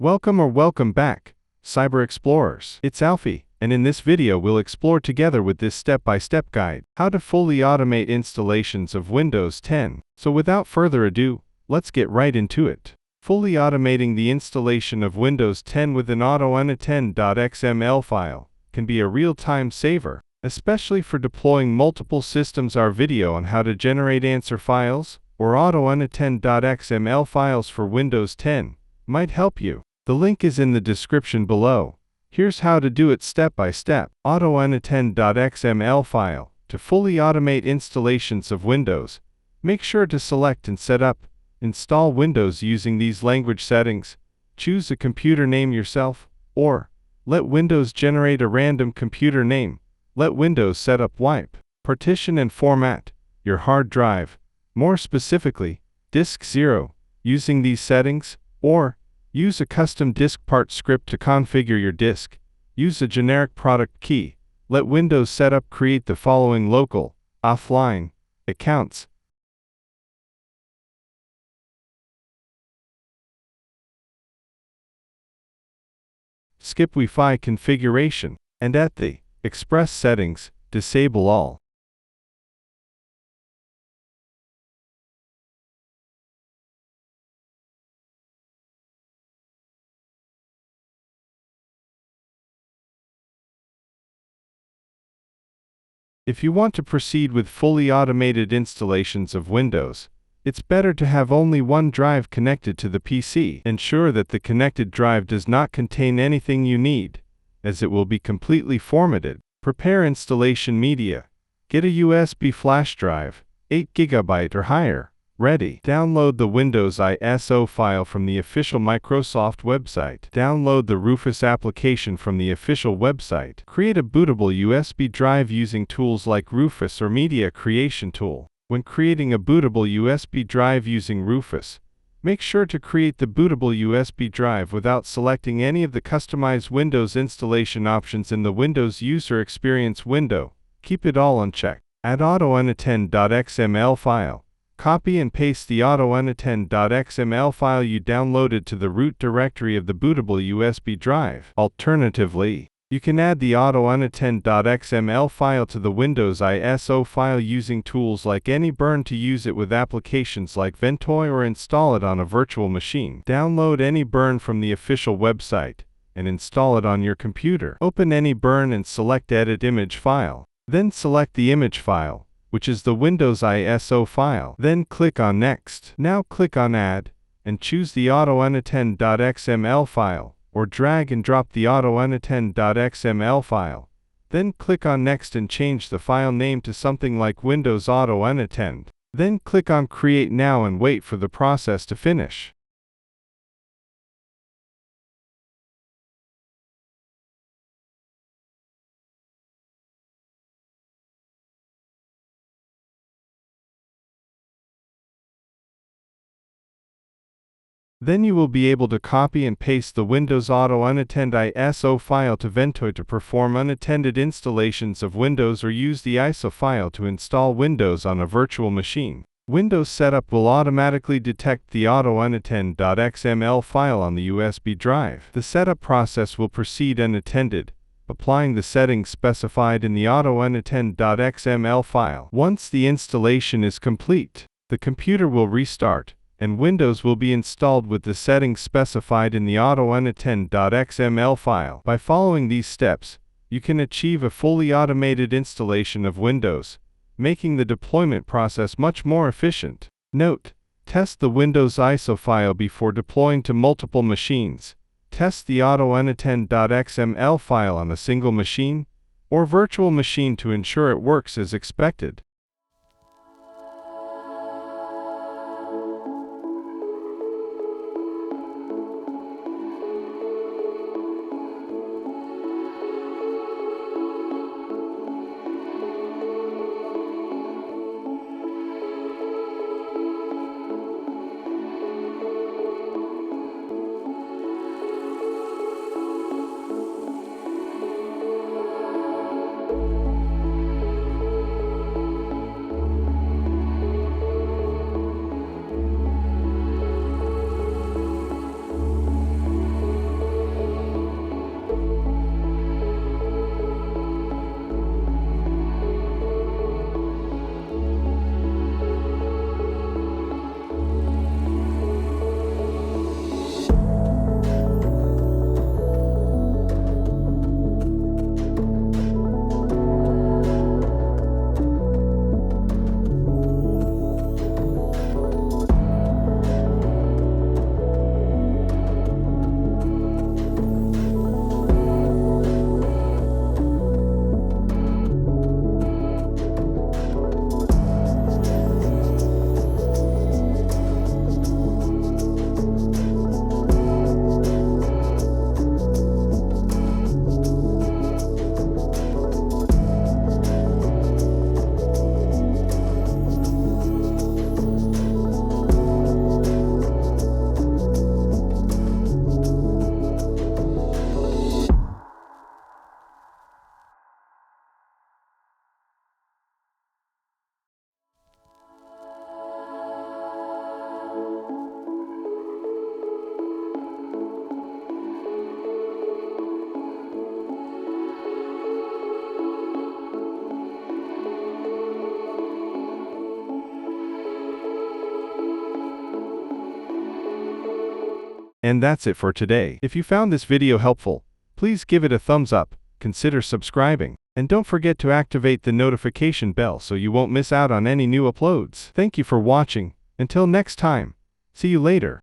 Welcome back, Cyber Explorers. It's Alfie, and in this video we'll explore together with this step-by-step guide, how to fully automate installations of Windows 10. So without further ado, let's get right into it. Fully automating the installation of Windows 10 with an Autounattend.xml file can be a real-time saver, especially for deploying multiple systems. Our video on how to generate answer files, or Autounattend.xml files for Windows 10, might help you. The link is in the description below. Here's how to do it step by step. Autounattend.xml file. To fully automate installations of Windows, make sure to select and set up Install Windows using these language settings. Choose a computer name yourself, or let Windows generate a random computer name. Let Windows Setup wipe, partition and format your hard drive, more specifically, disk 0, using these settings, or use a custom disk part script to configure your disk. Use a generic product key. Let Windows Setup create the following local, offline accounts. Skip Wi-Fi configuration, and at the Express settings, disable all. If you want to proceed with fully automated installations of Windows, it's better to have only one drive connected to the PC. Ensure that the connected drive does not contain anything you need, as it will be completely formatted. Prepare installation media. Get a USB flash drive, 8 GB or higher, ready. Download the Windows ISO file from the official Microsoft website. Download the Rufus application from the official website. Create a bootable USB drive using tools like Rufus or Media Creation Tool. When creating a bootable USB drive using Rufus, make sure to create the bootable USB drive without selecting any of the customized Windows installation options in the Windows User Experience window. Keep it all unchecked. Add Autounattend.xml file. Copy and paste the Autounattend.xml file you downloaded to the root directory of the bootable USB drive. Alternatively, you can add the Autounattend.xml file to the Windows ISO file using tools like AnyBurn to use it with applications like Ventoy, or install it on a virtual machine. Download AnyBurn from the official website and install it on your computer. Open AnyBurn and select Edit Image File. Then select the image file, which is the Windows ISO file. Then click on Next. Now click on Add, and choose the Autounattend.xml file, or drag and drop the Autounattend.xml file. Then click on Next and change the file name to something like Windows Autounattend. Then click on Create Now and wait for the process to finish. Then you will be able to copy and paste the Windows Autounattend ISO file to Ventoy to perform unattended installations of Windows, or use the ISO file to install Windows on a virtual machine. Windows Setup will automatically detect the Autounattend.xml file on the USB drive. The setup process will proceed unattended, applying the settings specified in the Autounattend.xml file. Once the installation is complete, the computer will restart, and Windows will be installed with the settings specified in the Autounattend.xml file. By following these steps, you can achieve a fully automated installation of Windows, making the deployment process much more efficient. Note: test the Windows ISO file before deploying to multiple machines. Test the Autounattend.xml file on a single machine or virtual machine to ensure it works as expected. And that's it for today. If you found this video helpful, please give it a thumbs up, consider subscribing, and don't forget to activate the notification bell so you won't miss out on any new uploads. Thank you for watching. Until next time, see you later.